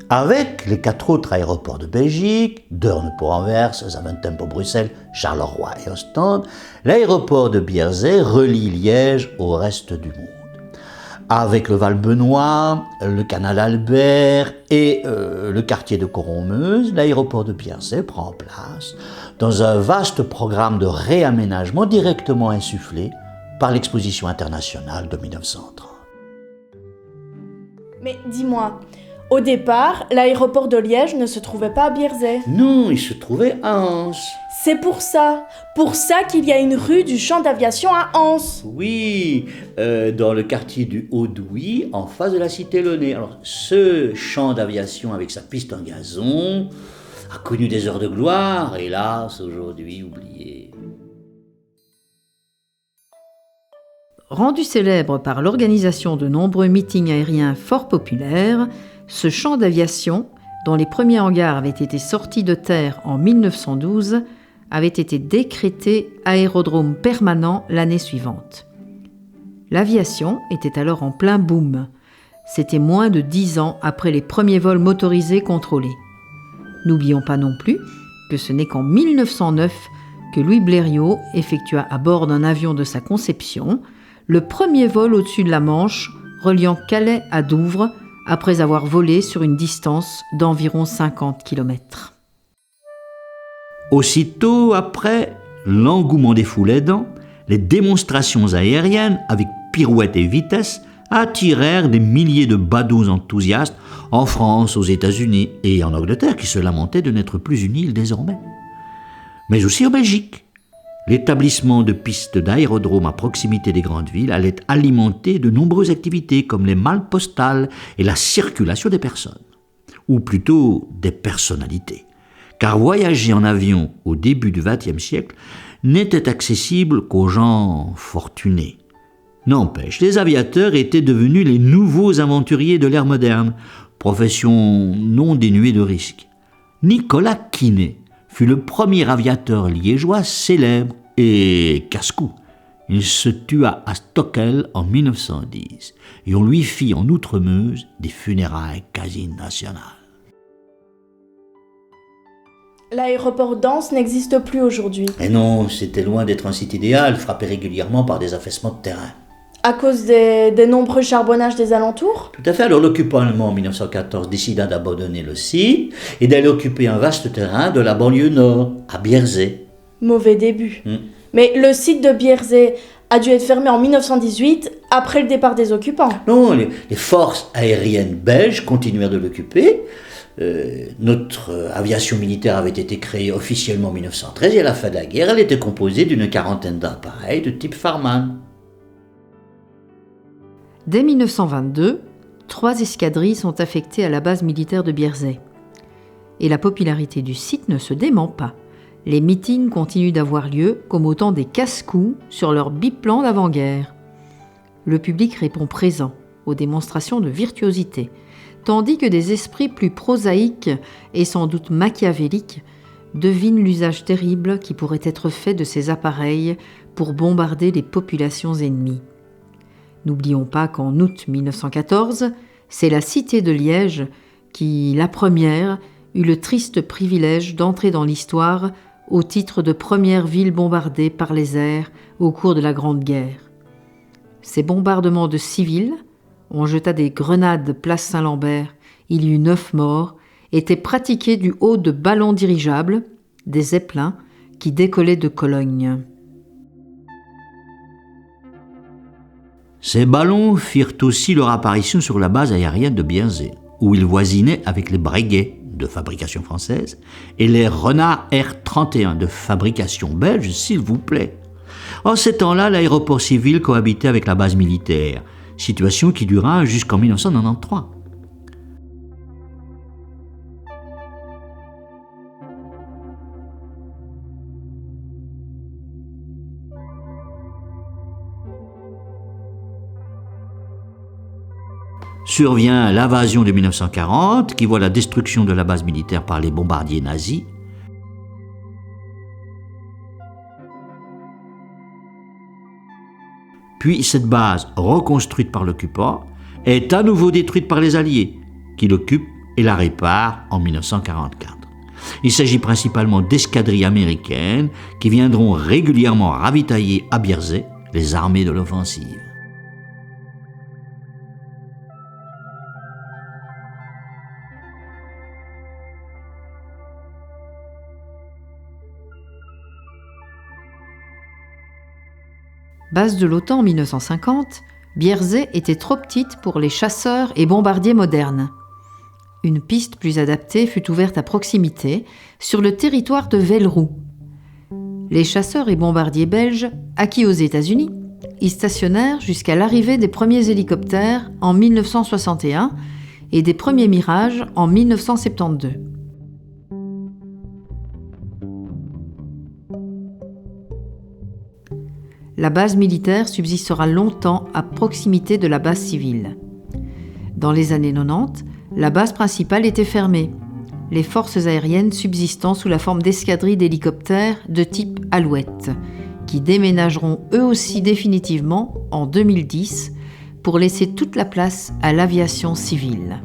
avec les 4 autres aéroports de Belgique, Deurne pour Anvers, Zaventem pour Bruxelles, Charleroi et Ostende, l'aéroport de Bierzet relie Liège au reste du monde. Avec le Val-Benoît, le canal Albert et le quartier de Coron-Meuse, l'aéroport de Bierzet prend place dans un vaste programme de réaménagement directement insufflé par l'exposition internationale de 1930. Mais dis-moi, au départ, l'aéroport de Liège ne se trouvait pas à Bierzet. Non, il se trouvait à Anse. C'est pour ça qu'il y a une rue du champ d'aviation à Anse. Oui, dans le quartier du Haut-Douy, en face de la cité Launay. Alors, ce champ d'aviation avec sa piste en gazon a connu des heures de gloire, hélas, aujourd'hui oublié. Rendu célèbre par l'organisation de nombreux meetings aériens fort populaires, ce champ d'aviation, dont les premiers hangars avaient été sortis de terre en 1912, avait été décrété aérodrome permanent l'année suivante. L'aviation était alors en plein boom. C'était moins de 10 ans après les premiers vols motorisés contrôlés. N'oublions pas non plus que ce n'est qu'en 1909 que Louis Blériot effectua à bord d'un avion de sa conception le premier vol au-dessus de la Manche, reliant Calais à Douvres, après avoir volé sur une distance d'environ 50 km. Aussitôt après, l'engouement des foules aidant, les démonstrations aériennes avec pirouettes et vitesses attirèrent des milliers de badauds enthousiastes en France, aux États-Unis et en Angleterre qui se lamentaient de n'être plus une île désormais. Mais aussi en Belgique. L'établissement de pistes d'aérodromes à proximité des grandes villes allait alimenter de nombreuses activités comme les malles postales et la circulation des personnes, ou plutôt des personnalités. Car voyager en avion au début du XXe siècle n'était accessible qu'aux gens fortunés. N'empêche, les aviateurs étaient devenus les nouveaux aventuriers de l'ère moderne, profession non dénuée de risques. Nicolas Quinet fut le premier aviateur liégeois célèbre et casse-cou. Il se tua à Stockel en 1910 et on lui fit en Outre-Meuse des funérailles quasi nationales. L'aéroport d'Anse n'existe plus aujourd'hui. Mais non, c'était loin d'être un site idéal, frappé régulièrement par des affaissements de terrain. À cause des nombreux charbonnages des alentours ? Tout à fait. Alors l'occupant allemand en 1914 décida d'abandonner le site et d'aller occuper un vaste terrain de la banlieue nord, à Bierzet. Mauvais début. Mais le site de Bierzet a dû être fermé en 1918, après le départ des occupants. Non, les forces aériennes belges continuèrent de l'occuper. Notre aviation militaire avait été créée officiellement en 1913 et à la fin de la guerre, elle était composée d'une 40aine d'appareils de type Farman. Dès 1922, 3 escadrilles sont affectées à la base militaire de Bierzet. Et la popularité du site ne se dément pas. Les meetings continuent d'avoir lieu comme autant des casse-coups sur leur biplan d'avant-guerre. Le public répond présent aux démonstrations de virtuosité, tandis que des esprits plus prosaïques et sans doute machiavéliques devinent l'usage terrible qui pourrait être fait de ces appareils pour bombarder les populations ennemies. N'oublions pas qu'en août 1914, c'est la cité de Liège qui, la première, eut le triste privilège d'entrer dans l'histoire au titre de première ville bombardée par les airs au cours de la Grande Guerre. Ces bombardements de civils, on jeta des grenades place Saint-Lambert, il y eut 9 morts, étaient pratiqués du haut de ballons dirigeables, des zeppelins, qui décollaient de Cologne. Ces ballons firent aussi leur apparition sur la base aérienne de Bierzet, où ils voisinaient avec les Breguet, de fabrication française, et les Renard R-31, de fabrication belge, s'il vous plaît. En ces temps-là, l'aéroport civil cohabitait avec la base militaire, situation qui dura jusqu'en 1993. Survient l'invasion de 1940, qui voit la destruction de la base militaire par les bombardiers nazis. Puis cette base, reconstruite par l'occupant, est à nouveau détruite par les Alliés, qui l'occupent et la répare en 1944. Il s'agit principalement d'escadrilles américaines qui viendront régulièrement ravitailler à Bierzet les armées de l'offensive. Base de l'OTAN en 1950, Bierzet était trop petite pour les chasseurs et bombardiers modernes. Une piste plus adaptée fut ouverte à proximité, sur le territoire de Velleroux. Les chasseurs et bombardiers belges, acquis aux États-Unis, y stationnèrent jusqu'à l'arrivée des premiers hélicoptères en 1961 et des premiers Mirage en 1972. La base militaire subsistera longtemps à proximité de la base civile. Dans les années 90, la base principale était fermée, les forces aériennes subsistant sous la forme d'escadrilles d'hélicoptères de type Alouette, qui déménageront eux aussi définitivement en 2010 pour laisser toute la place à l'aviation civile.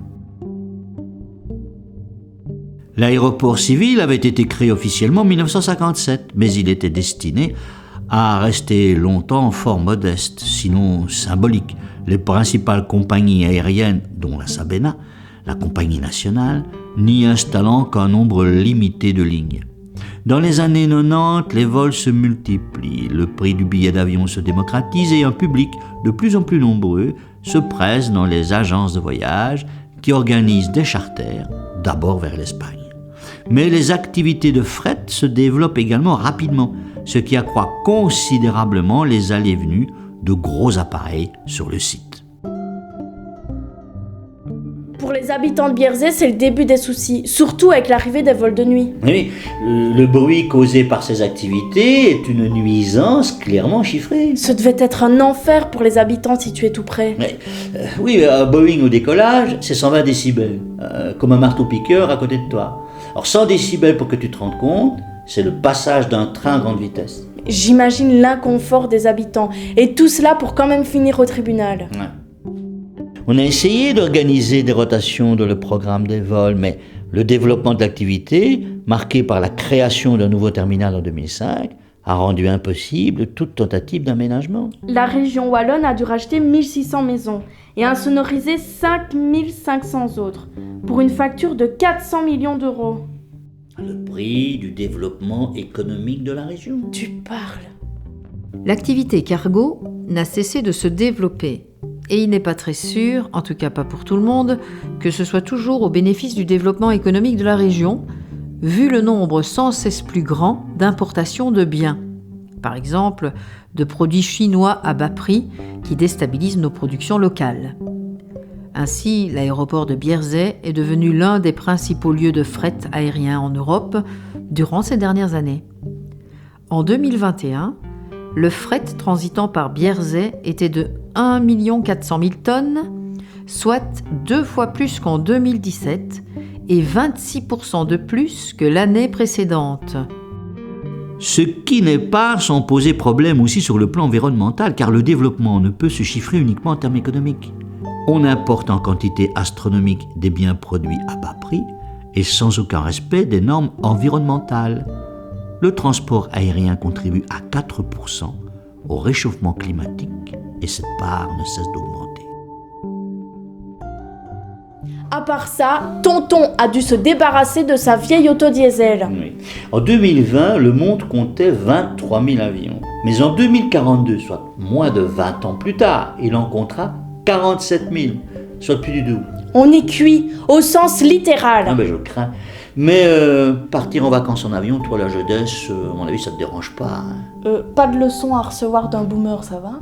L'aéroport civil avait été créé officiellement en 1957, mais il était destiné à rester longtemps fort modeste, sinon symbolique. Les principales compagnies aériennes, dont la Sabena, la compagnie nationale, n'y installant qu'un nombre limité de lignes. Dans les années 90, les vols se multiplient, le prix du billet d'avion se démocratise et un public de plus en plus nombreux se presse dans les agences de voyage qui organisent des charters, d'abord vers l'Espagne. Mais les activités de fret se développent également rapidement, ce qui accroît considérablement les allées et venues de gros appareils sur le site. Pour les habitants de Bierzet, c'est le début des soucis, surtout avec l'arrivée des vols de nuit. Oui, le bruit causé par ces activités est une nuisance clairement chiffrée. Ce devait être un enfer pour les habitants situés tout près. Oui, un Boeing au décollage, c'est 120 décibels, comme un marteau-piqueur à côté de toi. Alors 100 décibels, pour que tu te rendes compte, c'est le passage d'un train à grande vitesse. J'imagine l'inconfort des habitants, et tout cela pour quand même finir au tribunal. Ouais. On a essayé d'organiser des rotations dans le programme des vols, mais le développement de l'activité, marqué par la création d'un nouveau terminal en 2005, a rendu impossible toute tentative d'aménagement. La région wallonne a dû racheter 1600 maisons et insonoriser 5500 autres, pour une facture de 400 millions d'euros. Le prix du développement économique de la région. Tu parles. L'activité cargo n'a cessé de se développer et il n'est pas très sûr, en tout cas pas pour tout le monde, que ce soit toujours au bénéfice du développement économique de la région, vu le nombre sans cesse plus grand d'importations de biens. Par exemple, de produits chinois à bas prix qui déstabilisent nos productions locales. Ainsi, l'aéroport de Bierzet est devenu l'un des principaux lieux de fret aérien en Europe durant ces dernières années. En 2021, le fret transitant par Bierzet était de 1 400 000 tonnes, soit 2 fois plus qu'en 2017 et 26% de plus que l'année précédente. Ce qui n'est pas sans poser problème aussi sur le plan environnemental, car le développement ne peut se chiffrer uniquement en termes économiques. On importe en quantité astronomique des biens produits à bas prix et sans aucun respect des normes environnementales. Le transport aérien contribue à 4% au réchauffement climatique et cette part ne cesse d'augmenter. À part ça, Tonton a dû se débarrasser de sa vieille auto-diesel. Oui. En 2020, le monde comptait 23 000 avions. Mais en 2042, soit moins de 20 ans plus tard, il en comptera 47 000, soit plus du double. On est cuit, au sens littéral. Ah ben je le crains. Mais partir en vacances en avion, toi la jeunesse, à mon avis, ça te dérange pas. Pas de leçon à recevoir d'un boomer, ça va ?